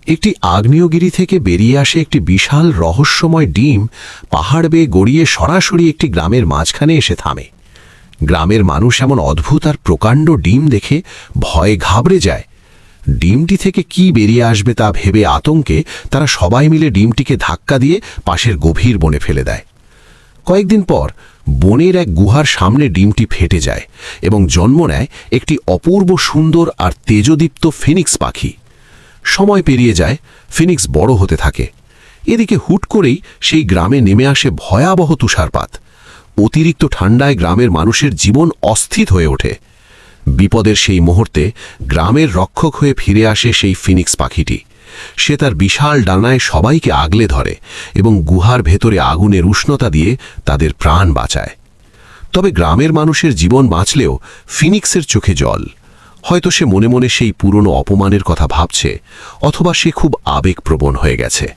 একটি আগ্নেয়গিরি থেকে বেরিয়ে আসে একটি বিশাল রহস্যময় ডিম পাহাড় বেয়ে গড়িয়ে সরাসরি একটি গ্রামের মাঝখানে এসে থামে। গ্রামের মানুষ এমন অদ্ভুত আর প্রকাণ্ড ডিম দেখে ভয়ে ঘাবড়ে যায়। ডিমটি থেকে কি বেরিয়ে আসবে তা ভেবে আতঙ্কে তারা সবাই মিলে ডিমটিকে ধাক্কা দিয়ে পাশের গভীর বনে ফেলে দেয়। কয়েকদিন পর বনের এক গুহার সামনে ডিমটি ফেটে যায় এবং জন্ম নেয় একটি অপূর্ব সুন্দর আর তেজদীপ্ত ফিনিক্স পাখি। সময় পেরিয়ে যায়, ফিনিক্স বড় হতে থাকে। এদিকে হুট করেই সেই গ্রামে নেমে আসে ভয়াবহ তুষারপাত। অতিরিক্ত ঠান্ডায় গ্রামের মানুষের জীবন অস্থির হয়ে ওঠে। বিপদের সেই মুহূর্তে গ্রামের রক্ষক হয়ে ফিরে আসে সেই ফিনিক্স পাখিটি। সে তার বিশাল ডানায় সবাইকে আগলে ধরে এবং গুহার ভেতরে আগুনের উষ্ণতা দিয়ে তাদের প্রাণ বাঁচায়। তবে গ্রামের মানুষের জীবন বাঁচলেও ফিনিক্সের চোখে জল। হয়তো সে মনে মনে সেই পুরনো অপমানের কথা ভাবছে, অথবা সে খুব আবেগপ্রবণ হয়ে গেছে।